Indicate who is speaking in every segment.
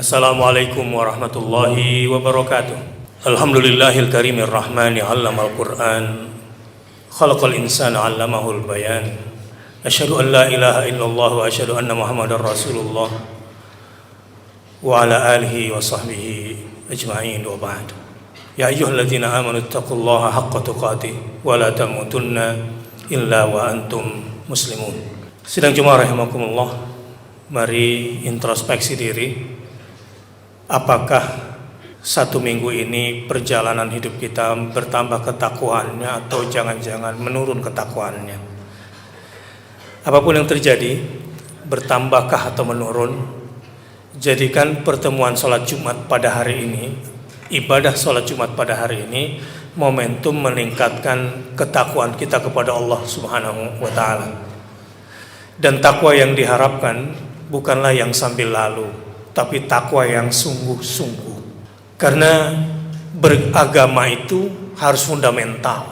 Speaker 1: Assalamualaikum warahmatullahi wabarakatuh. Alhamdulillahil karimir rahmani 'allamal Qur'an, khalaqal insana 'allamahul bayan. Asyhadu an la ilaha illallah wa asyhadu anna Muhammadar Rasulullah wa ala alihi wa sahbihi ajma'in wa ba'd. Ya ayyuhalladzina amanu taqullaha haqqa tuqatih wa la tamutunna illa wa antum muslimun. Sidang Jumat rahimakumullah, mari introspeksi diri. Apakah satu minggu ini perjalanan hidup kita bertambah ketakwaannya atau jangan-jangan menurun ketakwaannya? Apapun yang terjadi, bertambahkah atau menurun, jadikan pertemuan sholat Jumat pada hari ini, ibadah sholat Jumat pada hari ini, momentum meningkatkan ketakwaan kita kepada Allah Subhanahu wa Ta'ala. Dan takwa yang diharapkan bukanlah yang sambil lalu, tapi takwa yang sungguh-sungguh. Karena beragama itu harus fundamental.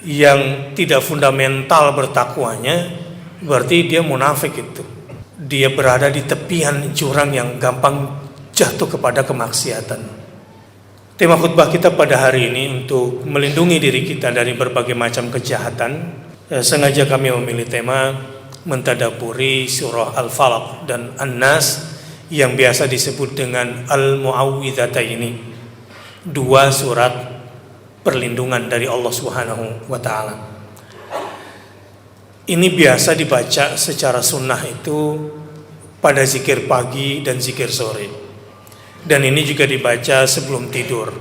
Speaker 1: Yang tidak fundamental bertakwanya, berarti dia munafik itu. Dia berada di tepian jurang yang gampang jatuh kepada kemaksiatan. Tema khutbah kita pada hari ini untuk melindungi diri kita dari berbagai macam kejahatan. Sengaja kami memilih tema mentadaburi surah Al-Falaq dan An-Nas yang biasa disebut dengan Al-Mu'awwidhataini, dua surat perlindungan dari Allah Subhanahu wa Ta'ala. Ini biasa dibaca secara sunnah itu pada zikir pagi dan zikir sore, dan ini juga dibaca sebelum tidur.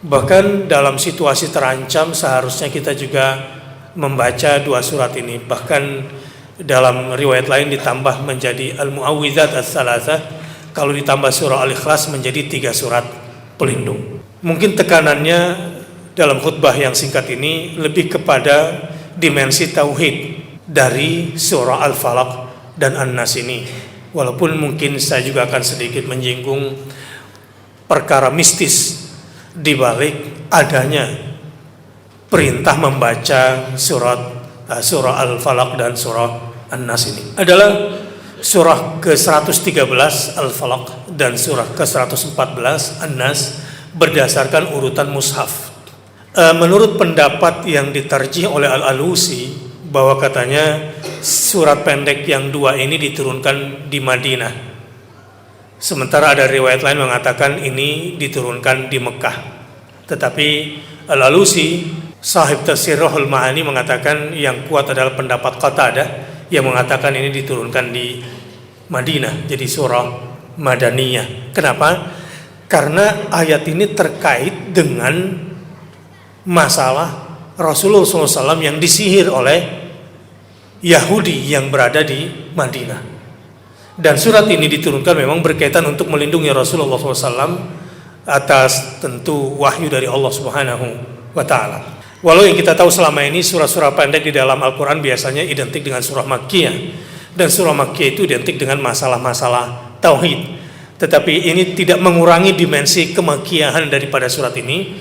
Speaker 1: Bahkan dalam situasi terancam seharusnya kita juga membaca dua surat ini. Bahkan dalam riwayat lain ditambah menjadi Al-Mu'awwidzat As-Salasah, kalau ditambah surah Al-Ikhlas menjadi 3 surat pelindung. Mungkin tekanannya dalam khutbah yang singkat ini lebih kepada dimensi tauhid dari surah Al-Falaq dan An-Nas ini. Walaupun mungkin saya juga akan sedikit menyinggung perkara mistis di balik adanya perintah membaca surah Al-Falaq dan surah An-Nas ini. Adalah surah ke-113 Al-Falaq dan surah ke-114 An-Nas berdasarkan urutan mushaf. Menurut pendapat yang ditarjih oleh Al-Alusi, bahwa katanya surat pendek yang dua ini diturunkan di Madinah, sementara ada riwayat lain mengatakan ini diturunkan di Mekah. Tetapi Al-Alusi, sahib tafsir Ruhul Ma'ani, mengatakan yang kuat adalah pendapat Qatadah yang mengatakan ini diturunkan di Madinah, jadi surah Madaniyah. Kenapa? Karena ayat ini terkait dengan masalah Rasulullah SAW yang disihir oleh Yahudi yang berada di Madinah. Dan surat ini diturunkan memang berkaitan untuk melindungi Rasulullah SAW atas tentu wahyu dari Allah Subhanahu wa Ta'ala. Walau yang kita tahu selama ini surah-surah pendek di dalam Al-Quran biasanya identik dengan surah Makkiyah, dan surah Makkiyah itu identik dengan masalah-masalah tauhid. Tetapi ini tidak mengurangi dimensi kemakkiyahan daripada surat ini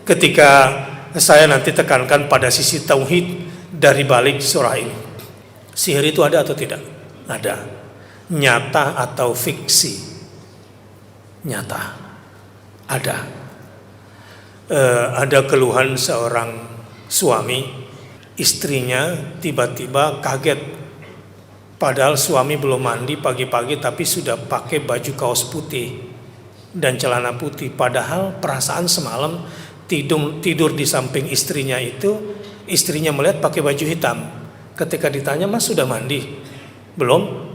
Speaker 1: ketika saya nanti tekankan pada sisi tauhid dari balik surah ini. Sihir itu ada atau tidak? Ada. Nyata atau fiksi? Nyata. Ada. Ada keluhan seorang suami, istrinya tiba-tiba kaget, padahal suami belum mandi pagi-pagi tapi sudah pakai baju kaos putih dan celana putih, padahal perasaan semalam tidur di samping istrinya itu, istrinya melihat pakai baju hitam. Ketika ditanya, "Mas sudah mandi?" "Belum."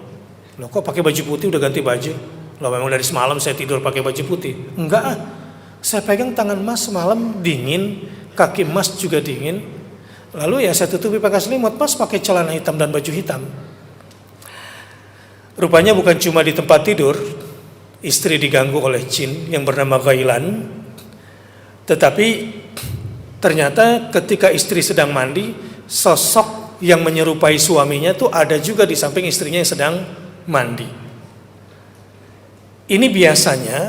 Speaker 1: "Loh, kok pakai baju putih, udah ganti baju?" "Loh, memang dari semalam saya tidur pakai baju putih." "Enggak, saya pegang tangan Mas semalam dingin, kaki Mas juga dingin. Lalu ya saya tutupi pakai selimut, Mas pakai celana hitam dan baju hitam." Rupanya bukan cuma di tempat tidur istri diganggu oleh jin yang bernama Ghailan, tetapi ternyata ketika istri sedang mandi, sosok yang menyerupai suaminya tuh ada juga di samping istrinya yang sedang mandi. Ini biasanya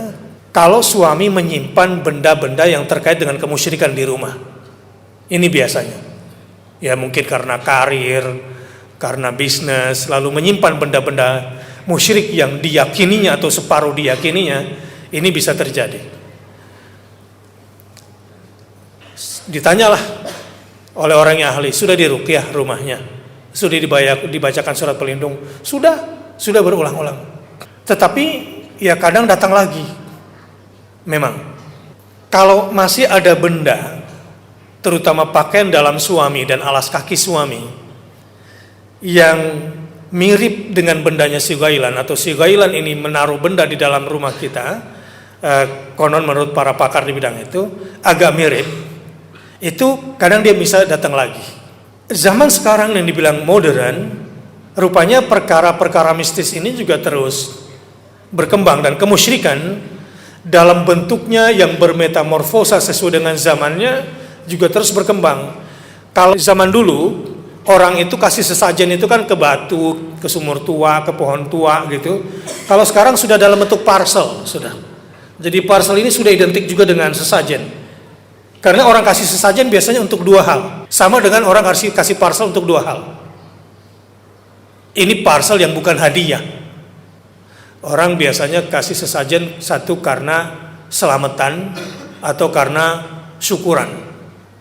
Speaker 1: kalau suami menyimpan benda-benda yang terkait dengan kemusyrikan di rumah. Ini biasanya. Ya mungkin karena karir, karena bisnis, lalu menyimpan benda-benda musyrik yang diyakininya atau separuh diyakininya, ini bisa terjadi. Ditanyalah oleh orang yang ahli, sudah diruqyah rumahnya, sudah dibacakan surat pelindung, sudah berulang-ulang. Tetapi ya kadang datang lagi. Memang kalau masih ada benda, terutama pakaian dalam suami dan alas kaki suami yang mirip dengan bendanya si ghailan, atau si ghailan ini menaruh benda di dalam rumah kita, konon menurut para pakar di bidang itu agak mirip, itu kadang dia bisa datang lagi. Zaman sekarang yang dibilang modern, rupanya perkara-perkara mistis ini juga terus berkembang, dan kemusyrikan dalam bentuknya yang bermetamorfosa sesuai dengan zamannya juga terus berkembang. Kalau zaman dulu orang itu kasih sesajen itu kan ke batu, ke sumur tua, ke pohon tua gitu. Kalau sekarang sudah dalam bentuk parcel, sudah. Jadi parcel ini sudah identik juga dengan sesajen. Karena orang kasih sesajen biasanya untuk dua hal. Sama dengan orang kasih parcel untuk dua hal. Ini parcel yang bukan hadiah. Orang biasanya kasih sesajen satu karena selamatan atau karena syukuran,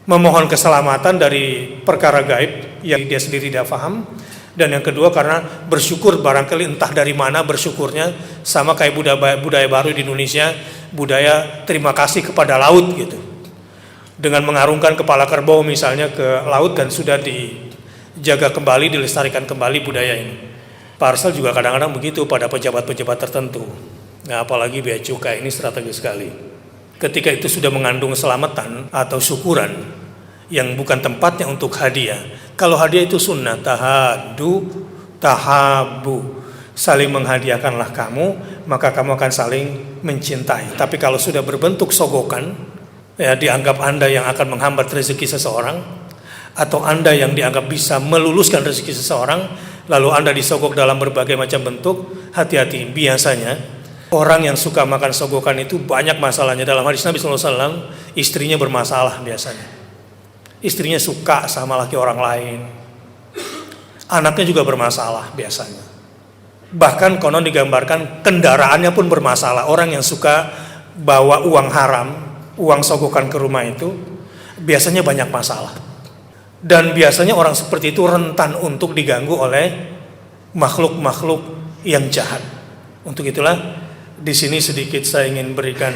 Speaker 1: memohon keselamatan dari perkara gaib yang dia sendiri tidak paham, dan yang kedua karena bersyukur, barangkali entah dari mana bersyukurnya, sama kayak budaya baru di Indonesia, budaya terima kasih kepada laut gitu, dengan mengarungkan kepala kerbau misalnya ke laut, dan sudah dijaga kembali, dilestarikan kembali budaya ini. Parcel juga kadang-kadang begitu pada pejabat-pejabat tertentu. Nah, apalagi bea cukai ini strategis sekali. Ketika itu sudah mengandung selamatan atau syukuran yang bukan tempatnya untuk hadiah. Kalau hadiah itu sunnah, tahadu, tahabu, saling menghadiahkanlah kamu, maka kamu akan saling mencintai. Tapi kalau sudah berbentuk sogokan, ya dianggap Anda yang akan menghambat rezeki seseorang, atau Anda yang dianggap bisa meluluskan rezeki seseorang, lalu Anda disogok dalam berbagai macam bentuk, hati-hati. Biasanya orang yang suka makan sogokan itu banyak masalahnya. Dalam hadis Nabi SAW, istrinya bermasalah biasanya. Istrinya suka sama laki orang lain. Anaknya juga bermasalah biasanya. Bahkan konon digambarkan kendaraannya pun bermasalah. Orang yang suka bawa uang haram, uang sogokan ke rumah itu, biasanya banyak masalah. Dan biasanya orang seperti itu rentan untuk diganggu oleh makhluk-makhluk yang jahat. Untuk itulah di sini sedikit saya ingin berikan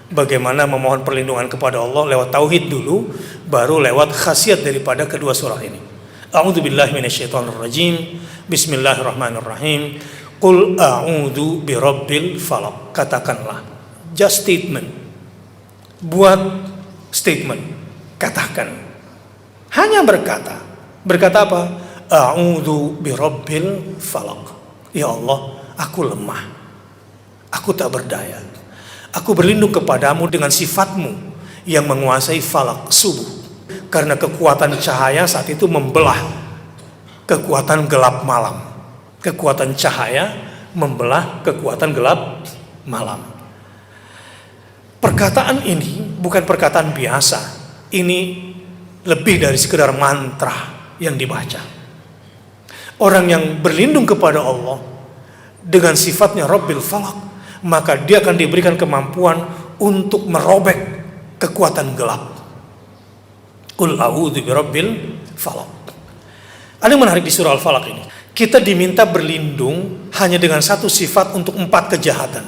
Speaker 1: bagaimana memohon perlindungan kepada Allah lewat tauhid dulu, baru lewat khasiat daripada kedua surah ini. A'udzubillahi minasyaitonirrajim. Bismillahirrahmanirrahim. Qul a'udzu birabbil falaq. Katakanlah, just statement. Buat statement. Katakan. Hanya berkata apa? A'udzu birabbil falaq. Ya Allah, aku lemah, aku tak berdaya, aku berlindung kepadamu dengan sifatmu yang menguasai falak, subuh. Karena kekuatan cahaya saat itu membelah kekuatan gelap malam. Kekuatan cahaya membelah kekuatan gelap malam. Perkataan ini bukan perkataan biasa. Ini lebih dari sekedar mantra yang dibaca. Orang yang berlindung kepada Allah dengan sifatnya Rabbil Falaq, maka dia akan diberikan kemampuan untuk merobek kekuatan gelap. Qul a'udzu birabbil falaq. Ada yang menarik di surah Al-Falaq ini. Kita diminta berlindung hanya dengan satu sifat untuk 4 kejahatan.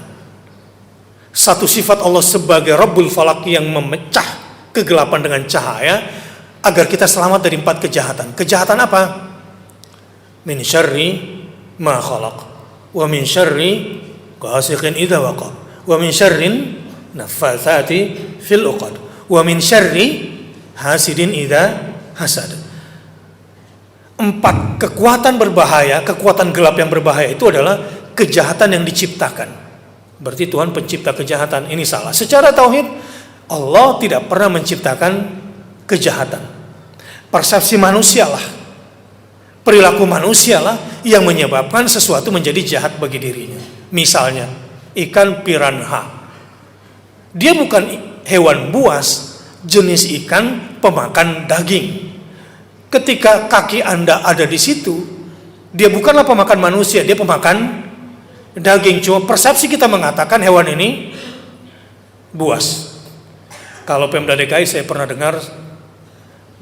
Speaker 1: Satu sifat Allah sebagai Rabbul Falaq yang memecah kegelapan dengan cahaya, agar kita selamat dari 4 kejahatan. Kejahatan apa? Min syarri ma khalaq, wa min syarri ghasiqin idza waqab, wa min syarrin naffatsati fil 'uqad, wa min syarri hasidin idza hasad. 4 kekuatan berbahaya, kekuatan gelap yang berbahaya itu adalah kejahatan yang diciptakan. Berarti Tuhan pencipta kejahatan. Ini salah. Secara tauhid, Allah tidak pernah menciptakan kejahatan. Persepsi manusialah, perilaku manusialah yang menyebabkan sesuatu menjadi jahat bagi dirinya. Misalnya ikan piranha, dia bukan hewan buas, jenis ikan pemakan daging. Ketika kaki Anda ada di situ, dia bukanlah pemakan manusia, dia pemakan daging. Cuma persepsi kita mengatakan hewan ini buas. Kalau Pemda DKI saya pernah dengar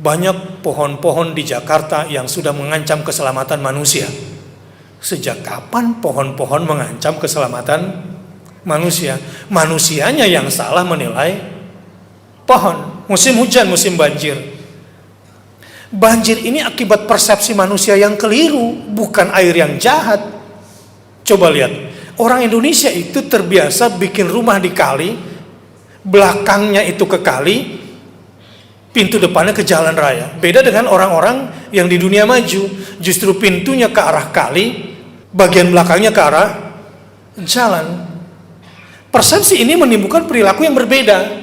Speaker 1: banyak pohon-pohon di Jakarta yang sudah mengancam keselamatan manusia. Sejak kapan pohon-pohon mengancam keselamatan manusia? Manusianya yang salah menilai pohon. Musim hujan, musim banjir. Banjir ini akibat persepsi manusia yang keliru, bukan air yang jahat. Coba lihat, orang Indonesia itu terbiasa bikin rumah di kali, belakangnya itu ke kali, pintu depannya ke jalan raya. Beda dengan orang-orang yang di dunia maju, justru pintunya ke arah kali, bagian belakangnya ke arah jalan. Persepsi ini menimbulkan perilaku yang berbeda.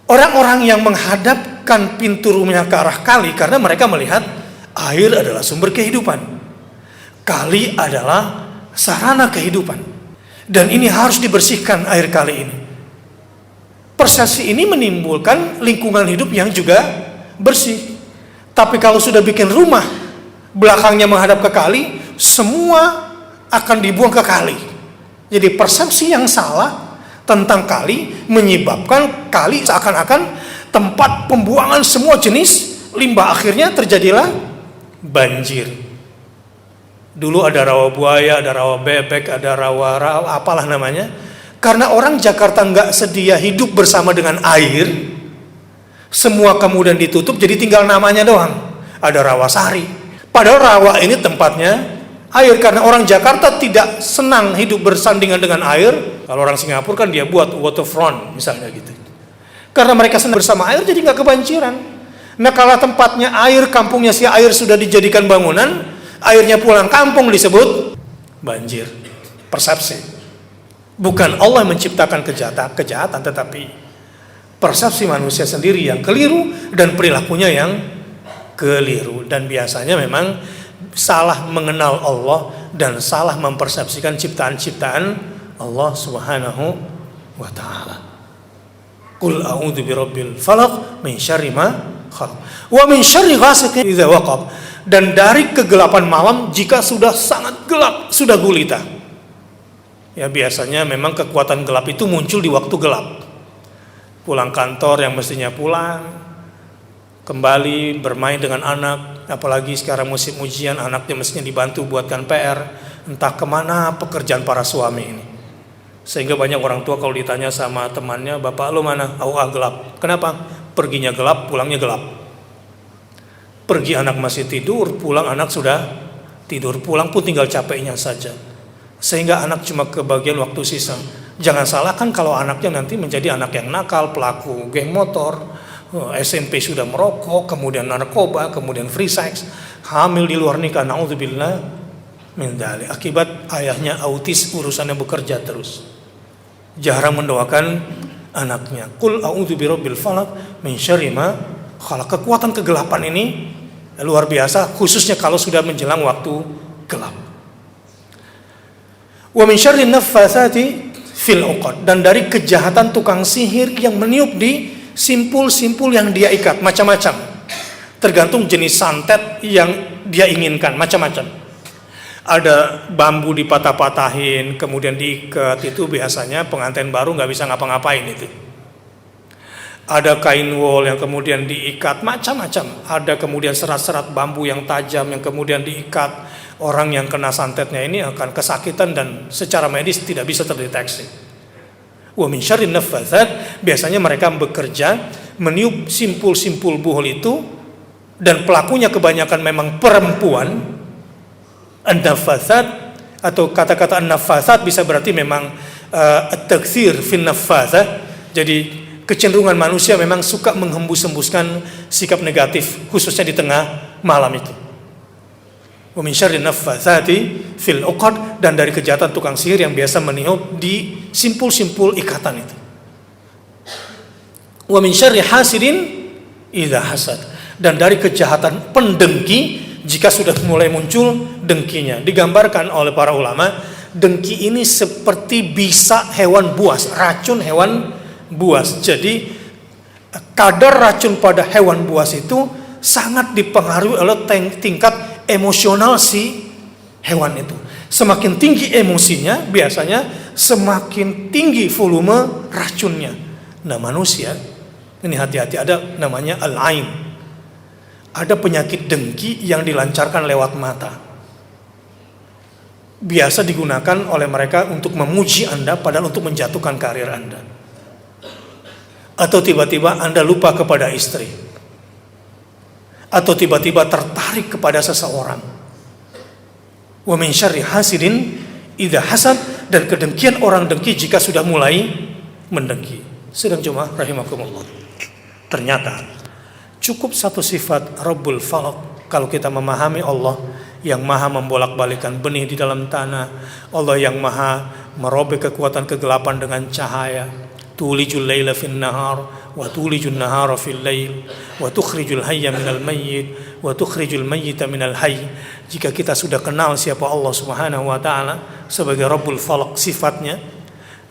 Speaker 1: Orang-orang yang menghadapkan pintu rumahnya ke arah kali karena mereka melihat air adalah sumber kehidupan. Kali adalah sarana kehidupan. Dan ini harus dibersihkan air kali ini. Persepsi ini menimbulkan lingkungan hidup yang juga bersih. Tapi kalau sudah bikin rumah, belakangnya menghadap ke kali, semua akan dibuang ke kali. Jadi persepsi yang salah tentang kali menyebabkan kali seakan-akan tempat pembuangan semua jenis limbah, akhirnya terjadilah banjir. Dulu ada rawa buaya, ada rawa bebek, ada rawa apalah namanya. Karena orang Jakarta nggak sedia hidup bersama dengan air, semua kemudian ditutup jadi tinggal namanya doang. Ada rawa sari. Padahal rawa ini tempatnya air, karena orang Jakarta tidak senang hidup bersandingan dengan air. Kalau orang Singapura kan dia buat waterfront misalnya gitu. Karena mereka senang bersama air jadi nggak kebanjiran. Nah kalau tempatnya air, kampungnya si air sudah dijadikan bangunan, airnya pulang kampung disebut banjir. Persepsi. Bukan Allah yang menciptakan kejahatan, tetapi persepsi manusia sendiri yang keliru dan perilakunya yang keliru. Dan biasanya memang salah mengenal Allah dan salah mempersepsikan ciptaan-ciptaan Allah Subhanahu wa ta'ala. Qul a'udzu birabbil falaq min syarri ma khalaq wa min syarri ghasiqin idza waqab. Dan dari kegelapan malam jika sudah sangat gelap, sudah gulita. Ya biasanya memang kekuatan gelap itu muncul di waktu gelap. Pulang kantor yang mestinya pulang, kembali bermain dengan anak, apalagi sekarang musim ujian, anaknya mestinya dibantu buatkan PR, entah kemana pekerjaan para suami ini. Sehingga banyak orang tua kalau ditanya sama temannya, bapak lo mana? Gelap. Kenapa? Perginya gelap, pulangnya gelap. Pergi anak masih tidur, pulang anak sudah tidur. Pulang pun tinggal capeknya saja. Sehingga anak cuma kebagian waktu sisa. Jangan salahkan kalau anaknya nanti menjadi anak yang nakal, pelaku geng motor, SMP sudah merokok, kemudian narkoba, kemudian free sex, hamil di luar nikah, naudzubillah min dzalik. Akibat ayahnya autis, urusannya bekerja terus. Jarang mendoakan anaknya. Qul a'udzu birabbil falaq min syarri ma khalaq. Kekuatan kegelapan ini luar biasa, khususnya kalau sudah menjelang waktu gelap. Wa min syarri naffatsati fil 'uqad. Dan dari kejahatan tukang sihir yang meniup di simpul-simpul yang dia ikat, macam-macam. Tergantung jenis santet yang dia inginkan, macam-macam. Ada bambu dipatah-patahin, kemudian diikat, itu biasanya pengantin baru nggak bisa ngapa-ngapain itu. Ada kain wol yang kemudian diikat, macam-macam. Ada kemudian serat-serat bambu yang tajam yang kemudian diikat. Orang yang kena santetnya ini akan kesakitan dan secara medis tidak bisa terdeteksi. Wa min syarrin naffatsat, biasanya mereka bekerja meniup simpul-simpul buhul itu, dan pelakunya kebanyakan memang perempuan. An-naffatsat atau kata-kata an-naffatsat bisa berarti memang at-taktsir fin naffatsah. Jadi kecenderungan manusia memang suka menghembus-hembuskan sikap negatif, khususnya di tengah malam itu. Wa min syarrin naffatsati fil 'uqad, dan dari kejahatan tukang sihir yang biasa meniup di simpul-simpul ikatan itu. Wa min syarri hasidin idza hasad, dan dari kejahatan pendengki jika sudah mulai muncul dengkinya. Digambarkan oleh para ulama, dengki ini seperti bisa hewan buas, racun hewan buas. Jadi kadar racun pada hewan buas itu sangat dipengaruhi oleh tingkat emosional si hewan itu. Semakin tinggi emosinya, biasanya semakin tinggi volume racunnya. Nah manusia, ini hati-hati, ada namanya al-ain. Ada penyakit dengki yang dilancarkan lewat mata. Biasa digunakan oleh mereka untuk memuji Anda, padahal untuk menjatuhkan karir Anda. Atau tiba-tiba Anda lupa kepada istri. Atau tiba-tiba tertarik kepada seseorang. Wa min syarri hasidin idza hasad, dan kedengkian orang dengki jika sudah mulai mendengki. Sedang jemaah rahimakumullah. Ternyata cukup satu sifat Rabbul Falaq kalau kita memahami Allah yang maha membolak-balikan benih di dalam tanah, Allah yang maha merobek kekuatan kegelapan dengan cahaya. Tulijul laila fin nahar wa tulijul nahara fil lail wa tukhrijul hayya minal mayyit wa tukhrijul mayyita minal hayy. Jika kita sudah kenal siapa Allah Subhanahu wa taala sebagai Rabbul Falaq sifatnya,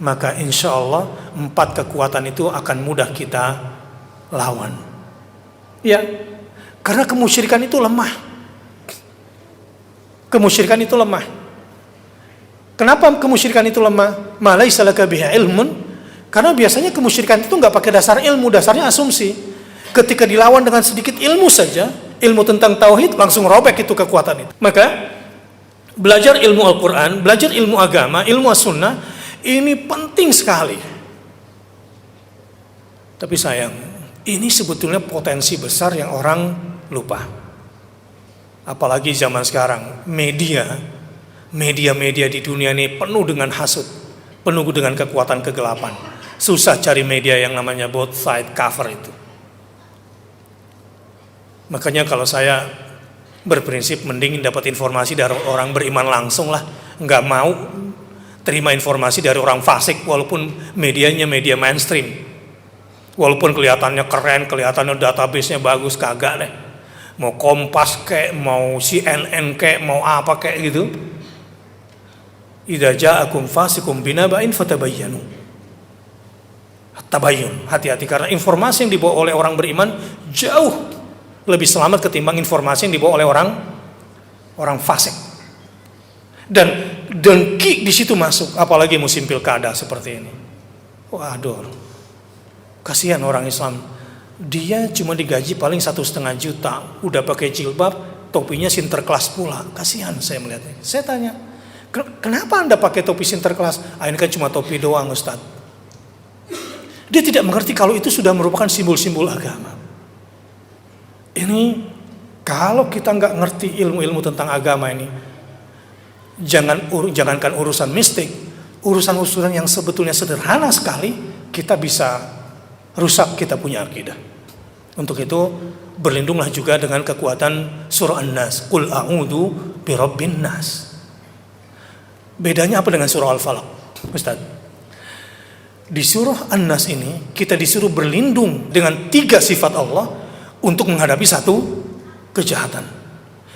Speaker 1: maka insya Allah 4 kekuatan itu akan mudah kita lawan. Ya, karena kemusyrikan itu lemah. Kemusyrikan itu lemah. Kenapa kemusyrikan itu lemah? Ma laisa laka bihi ilmun. Karena biasanya kemusyrikan itu nggak pakai dasar ilmu, dasarnya asumsi. Ketika dilawan dengan sedikit ilmu saja, ilmu tentang tauhid, langsung robek itu kekuatan itu. Maka belajar ilmu Al-Quran, belajar ilmu agama, ilmu as-sunnah, ini penting sekali. Tapi sayang, ini sebetulnya potensi besar yang orang lupa. Apalagi zaman sekarang, media di dunia ini penuh dengan hasud, penuh dengan kekuatan kegelapan. Susah cari media yang namanya both side cover itu. Makanya kalau saya berprinsip mending dapat informasi dari orang beriman langsung lah, nggak mau terima informasi dari orang fasik walaupun medianya media mainstream, walaupun kelihatannya keren, kelihatannya database-nya bagus, kagak deh. Mau Kompas kayak, mau CNN kayak, mau apa kayak gitu. Idza ja'akum fasiqun binaba'in fatabayyanu. Tabayyun, hati-hati, karena informasi yang dibawa oleh orang beriman jauh lebih selamat ketimbang informasi yang dibawa oleh orang fasik. Dan dengki di situ masuk, apalagi musim pilkada seperti ini. Waduh, kasihan orang Islam. Dia cuma digaji paling 1,5 juta, udah pakai jilbab, topinya Sinterklas pula. Kasihan saya melihatnya. Saya tanya, kenapa Anda pakai topi Sinterklas? Ini kan cuma topi doang, Ustaz. Dia tidak mengerti kalau itu sudah merupakan simbol-simbol agama. Ini kalau kita nggak ngerti ilmu-ilmu tentang agama ini, jangankan urusan mistik, urusan-urusan yang sebetulnya sederhana sekali, kita bisa rusak kita punya akidah. Untuk itu berlindunglah juga dengan kekuatan surah An-Nas. Qul a'udzu birabbin nas. Bedanya apa dengan surah Al-Falaq, Ustaz? Di surah An-Nas ini kita disuruh berlindung dengan 3 sifat Allah untuk menghadapi 1 kejahatan.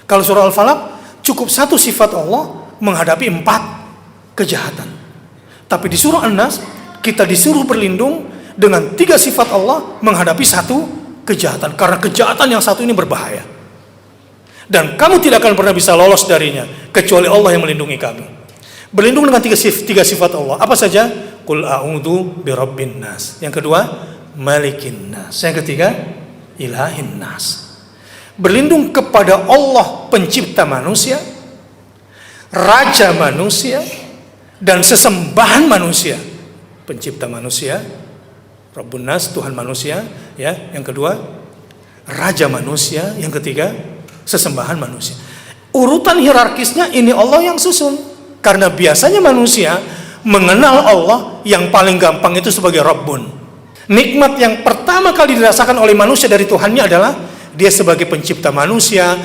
Speaker 1: Kalau surah Al-Falaq cukup 1 sifat Allah menghadapi 4 kejahatan. Tapi di surah An-Nas kita disuruh berlindung dengan 3 sifat Allah menghadapi 1 kejahatan. Karena kejahatan yang satu ini berbahaya. Dan kamu tidak akan pernah bisa lolos darinya kecuali Allah yang melindungi kamu. Berlindung dengan 3 sifat Allah. Apa saja? Qul a'udzu birabbin nas. Yang kedua, malikin nas. Yang ketiga, ilahin nas. Berlindung kepada Allah pencipta manusia, raja manusia, dan sesembahan manusia. Pencipta manusia, Rabbun nas, Tuhan manusia, ya. Yang kedua, raja manusia. Yang ketiga, sesembahan manusia. Urutan hierarkisnya ini Allah yang susun. Karena biasanya manusia mengenal Allah yang paling gampang itu sebagai Rabbun. Nikmat yang pertama kali dirasakan oleh manusia dari Tuhannya adalah dia sebagai pencipta manusia,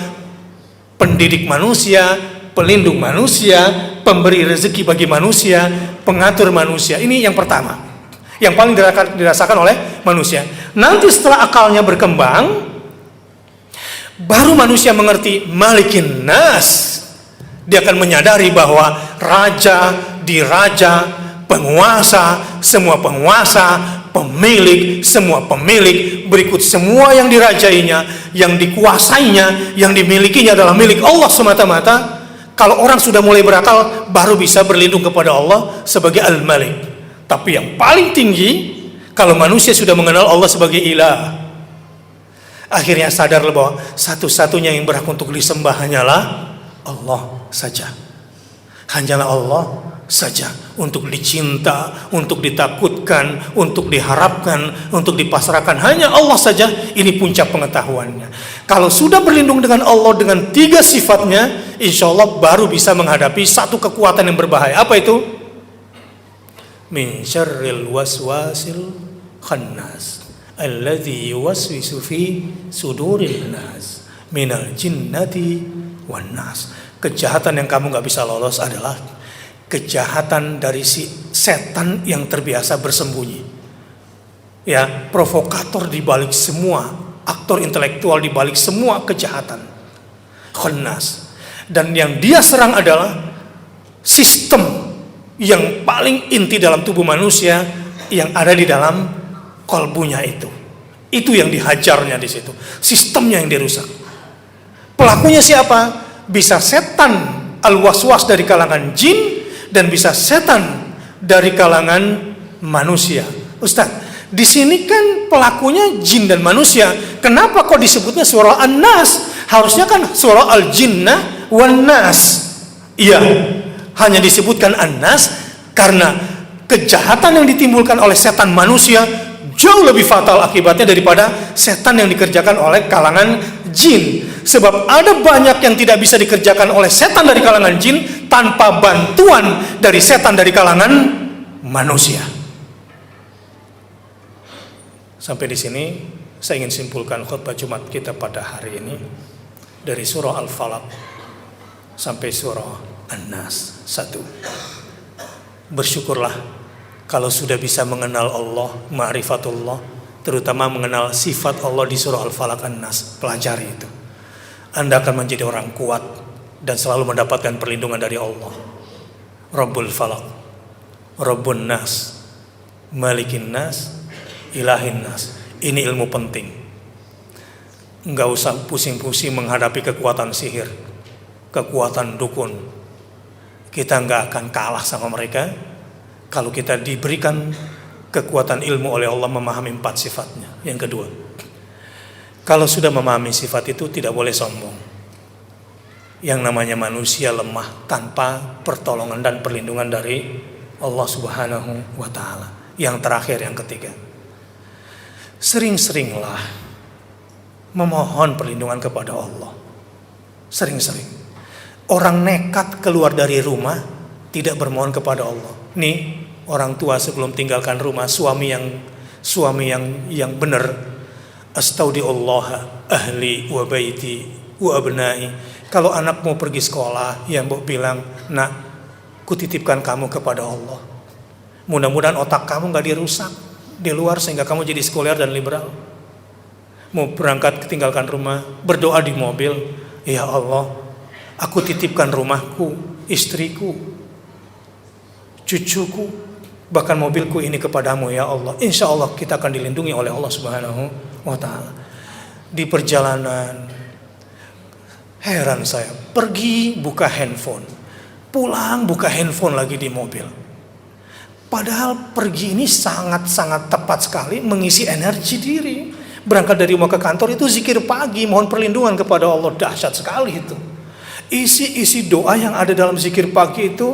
Speaker 1: pendidik manusia, pelindung manusia, pemberi rezeki bagi manusia, pengatur manusia. Ini yang pertama, yang paling dirasakan oleh manusia. Nanti setelah akalnya berkembang, baru manusia mengerti malikin nas. Dia akan menyadari bahwa raja, diraja, penguasa, semua penguasa, pemilik, semua pemilik, berikut semua yang dirajainya, yang dikuasainya, yang dimilikinya adalah milik Allah semata-mata. Kalau orang sudah mulai berakal, baru bisa berlindung kepada Allah sebagai Al-Malik. Tapi yang paling tinggi, kalau manusia sudah mengenal Allah sebagai ilah, akhirnya sadar bahwa satu-satunya yang berhak untuk disembah hanyalah Allah saja. Hanyalah Allah saja, untuk dicinta, untuk ditakutkan, untuk diharapkan, untuk dipasrahkan, hanya Allah saja. Ini puncak pengetahuannya. Kalau sudah berlindung dengan Allah dengan 3 sifatnya, insya Allah baru bisa menghadapi satu kekuatan yang berbahaya. Apa itu? Min syarril waswasil khannas alladzi yuwaswisu fi suduril nas minal jinnati wan nas. Kejahatan yang kamu gak bisa lolos adalah kejahatan dari si setan yang terbiasa bersembunyi. Ya, provokator di balik semua, aktor intelektual di balik semua kejahatan. Khannas. Dan yang dia serang adalah sistem yang paling inti dalam tubuh manusia yang ada di dalam kolbunya itu. Itu yang dihajarnya di situ. Sistemnya yang dirusak. Pelakunya siapa? Bisa setan al-waswas dari kalangan jin, dan bisa setan dari kalangan manusia. Ustaz, di sini kan pelakunya jin dan manusia. Kenapa kok disebutnya surah An-Nas? Harusnya kan surah Al-Jinnah wan Nas. Iya, hanya disebutkan An-Nas karena kejahatan yang ditimbulkan oleh setan manusia jauh lebih fatal akibatnya daripada setan yang dikerjakan oleh kalangan jin. Sebab ada banyak yang tidak bisa dikerjakan oleh setan dari kalangan jin tanpa bantuan dari setan dari kalangan manusia. Sampai di sini saya ingin simpulkan khutbah Jumat kita pada hari ini dari surah Al-Falaq sampai surah An-Nas 1. Bersyukurlah kalau sudah bisa mengenal Allah, ma'rifatullah, terutama mengenal sifat Allah di surah Al-Falaq, An-Nas. Pelajari itu. Anda akan menjadi orang kuat dan selalu mendapatkan perlindungan dari Allah. Rabbul Falaq, Rabbun Nas, Malikin Nas, Ilahin Nas. Ini ilmu penting. Enggak usah pusing-pusing menghadapi kekuatan sihir, kekuatan dukun. Kita enggak akan kalah sama mereka kalau kita diberikan kekuatan ilmu oleh Allah memahami 4 sifatnya. Yang kedua, kalau sudah memahami sifat itu tidak boleh sombong. Yang namanya manusia lemah tanpa pertolongan dan perlindungan dari Allah Subhanahu wa ta'ala. Yang terakhir, yang ketiga, sering-seringlah memohon perlindungan kepada Allah. Sering-sering. Orang nekat keluar dari rumah tidak bermohon kepada Allah. Nih, orang tua sebelum tinggalkan rumah, suami yang benar, astaudiullah ahli wa baiti wa abnai. Kalau anak mau pergi sekolah, ya mbok bilang, nak, kutitipkan kamu kepada Allah. Mudah-mudahan otak kamu gak dirusak di luar sehingga kamu jadi sekuler dan liberal. Mau berangkat tinggalkan rumah, berdoa di mobil, ya Allah, aku titipkan rumahku, istriku, cucuku, bahkan mobilku ini kepadamu ya Allah. Insya Allah kita akan dilindungi oleh Allah Subhanahu wa ta'ala. Di perjalanan, heran saya, pergi buka handphone, pulang buka handphone lagi di mobil. Padahal pergi ini sangat-sangat tepat sekali mengisi energi diri. Berangkat dari rumah ke kantor itu zikir pagi, mohon perlindungan kepada Allah. Dahsyat sekali itu. Isi doa yang ada dalam zikir pagi itu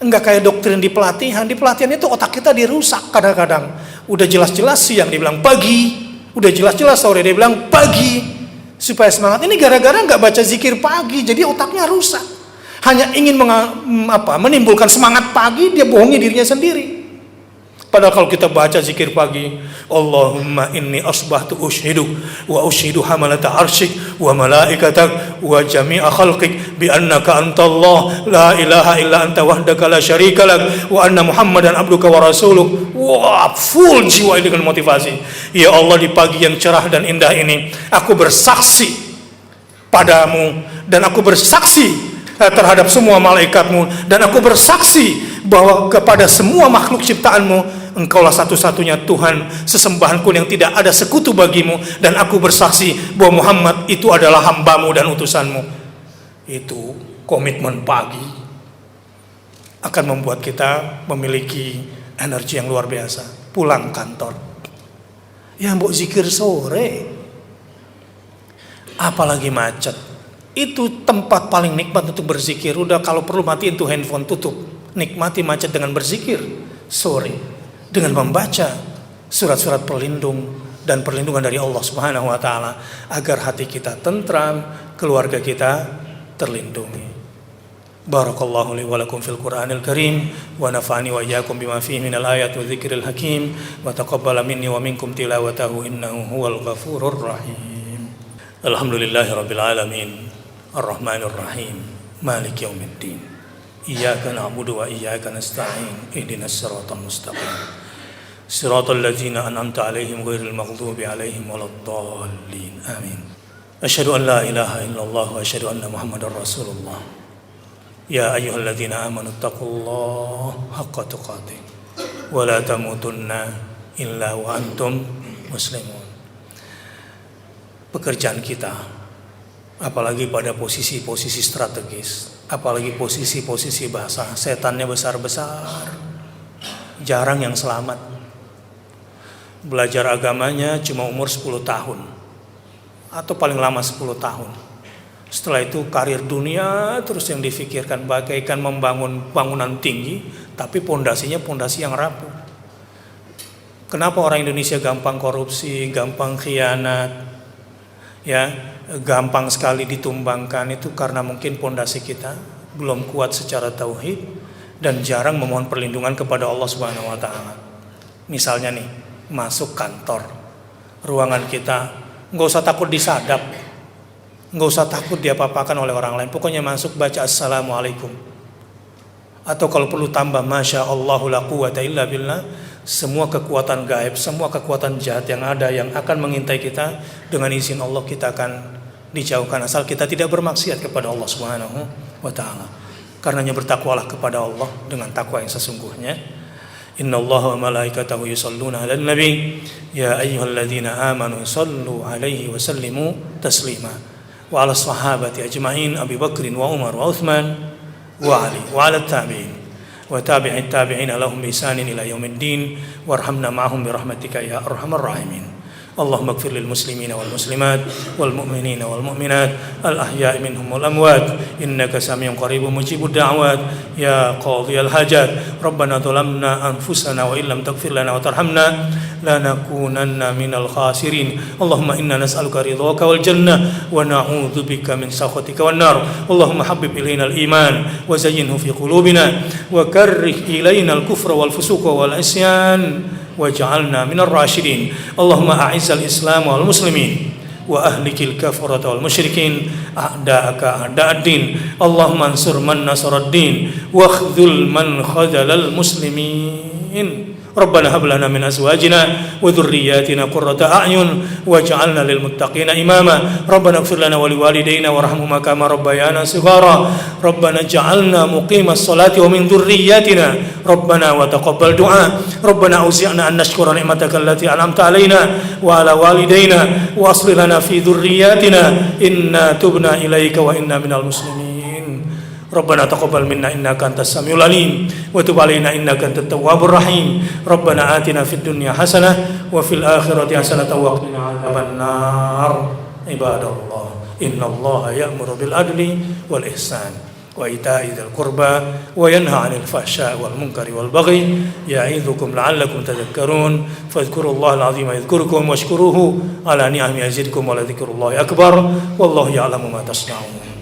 Speaker 1: enggak kayak doktrin di pelatihan. Di pelatihan itu otak kita dirusak kadang-kadang. Udah jelas-jelas siang dia bilang pagi, udah jelas-jelas sore dia bilang pagi, supaya semangat. Ini gara-gara enggak baca zikir pagi, jadi otaknya rusak. Hanya ingin menimbulkan semangat pagi, dia bohongi dirinya sendiri. Padahal kalau kita baca zikir pagi, Allahumma inni asbahtu ushidu wa ushidu hamalata arsyik wa malaikatak wa jami'a khalqik bi annaka antallah la ilaha illa anta wahdaka la syarika lak wa anna muhammadan abduka wa rasuluk. Wah, full jiwa ini dengan motivasi. Ya Allah, di pagi yang cerah dan indah ini aku bersaksi padamu dan aku bersaksi terhadap semua malaikatmu, dan aku bersaksi bahwa kepada semua makhluk ciptaanmu engkaulah satu-satunya Tuhan, sesembahanku yang tidak ada sekutu bagimu, dan aku bersaksi bahwa Muhammad itu adalah hambamu dan utusanmu. Itu komitmen pagi akan membuat kita memiliki energi yang luar biasa. Pulang kantor, ya mbok zikir sore, apalagi macet. Itu tempat paling nikmat untuk berzikir. Udah kalau perlu matiin tuh handphone, tutup. Nikmati macet dengan berzikir sore, dengan membaca surat-surat pelindung dan perlindungan dari Allah Subhanahu wa taala agar hati kita tentram, keluarga kita terlindungi. Barakallahu li wa lakum fil Qur'anil Karim wa nafa'ani wa iyyakum bima fihi minal ayati wa dzikril hakim wa taqabbala minni wa minkum tilawatahu innahu huwal ghafurur rahim. Alhamdulillahirabbil alamin arrahmanir rahim maliki yaumiddin iyyaka na'budu wa iyyaka nasta'in ihdinas siratal mustaqim siratal ladzina an'amta 'alaihim ghairil maghdubi 'alaihim waladdallin amin. Asyhadu an la ilaha illallah wa asyhadu anna muhammadar rasulullah. Ya ayyuhalladzina amanu taqullaha haqqa tuqatih wa la tamutunna illa wa antum muslimun. Pekerjaan kita, apalagi pada posisi-posisi strategis, apalagi posisi-posisi bahasa, setannya besar-besar, jarang yang selamat. Belajar agamanya cuma umur 10 tahun atau paling lama 10 tahun. Setelah itu karir dunia terus yang difikirkan, bagaikan membangun bangunan tinggi tapi pondasinya pondasi yang rapuh. Kenapa orang Indonesia gampang korupsi, gampang khianat, ya, gampang sekali ditumbangkan? Itu karena mungkin pondasi kita belum kuat secara tauhid dan jarang memohon perlindungan kepada Allah Subhanahu wa taala. Misalnya nih, masuk kantor, ruangan kita nggak usah takut disadap, nggak usah takut diapa-apakan oleh orang lain. Pokoknya masuk baca assalamualaikum. Atau kalau perlu tambah masya Allahu la quwata illa billah. Semua kekuatan gaib, semua kekuatan jahat yang ada yang akan mengintai kita, dengan izin Allah kita akan dijauhkan asal kita tidak bermaksiat kepada Allah Subhanahu wa taala. Karenanya bertakwalah kepada Allah dengan takwa yang sesungguhnya. Innallaha wa malaikatahu yusholluna 'alan nabi ya ayyuhalladzina amanu shallu 'alaihi wa sallimu taslima. Wa 'ala sahabati ajma'in Abi Bakrin wa Umar wa Uthman wa Ali wa 'ala tabi'in wa tabi'it tabi'ina lahum bi ihsanin ila yaumiddin warhamna ma'ahum bi rahmatika ya arhamar rahimin. Allahumma ighfir lil muslimina wal muslimat wal mu'minina wal mu'minat al ahya'i minhum wal amwat innaka samiun qaribun mujibud da'wat ya qadhiyal hajat. Rabbana zalamna anfusana wa illam taghfir lana wa tarhamna lanakunanna minal khasirin. Allahumma inna nas'aluka ridhaka wal jannah wa na'udzubika min sakhatika wan nar. Allahumma habbib ilaina al iman wa zayyinhu fi qulubina wa karrih ilaina al kufra wal fusuqa wal isyan waj'alna minar rasyidin. Allahumma a'izzal islam wal muslimin wa ahlikil kafarata wal musyrikin a'da'aka a'da'ad-din. Allahumma ansur man nasaraddin wa khdzul man khadzalal muslimin. Rabbana hab lana min azwajina wa dhurriyyatina qurrata a'yun waj'alna lil muttaqina imama. Rabbana ighfir lana wa liwalidayna warhamhuma kama rabbayana shighara. Rabbana ij'alna muqimas salati wa min dhurriyyatina Rabbana wa taqabbal du'a. Rabbana auzi'na an nashkura ni'mataka allati an'amta 'alaina wa 'ala walidayna wa aslih lana fi dhurriyyatina inna tubna ilaika wa inna minal muslimin. Rabbana taqabbal minna innaka antas samiul alim wa tub 'alaina innaka antat tawwabur rahim. Rabbana atina fid dunya hasanah wa fil akhirati hasanah wa qina adzabannar. Ibadallah, innallaha ya'muru bil adli wal ihsan wa ita'i dzil qurba wa yanha 'anil fahsya'i wal munkari wal baghi ya'idzukum la'allakum tadhakkarun. Fadhkurullahal 'azima yadhkurukum washkuruhu 'ala ni'amihi yazidkum wa la dzikrullahi akbar wallahu ya'lamu ma tasna'un.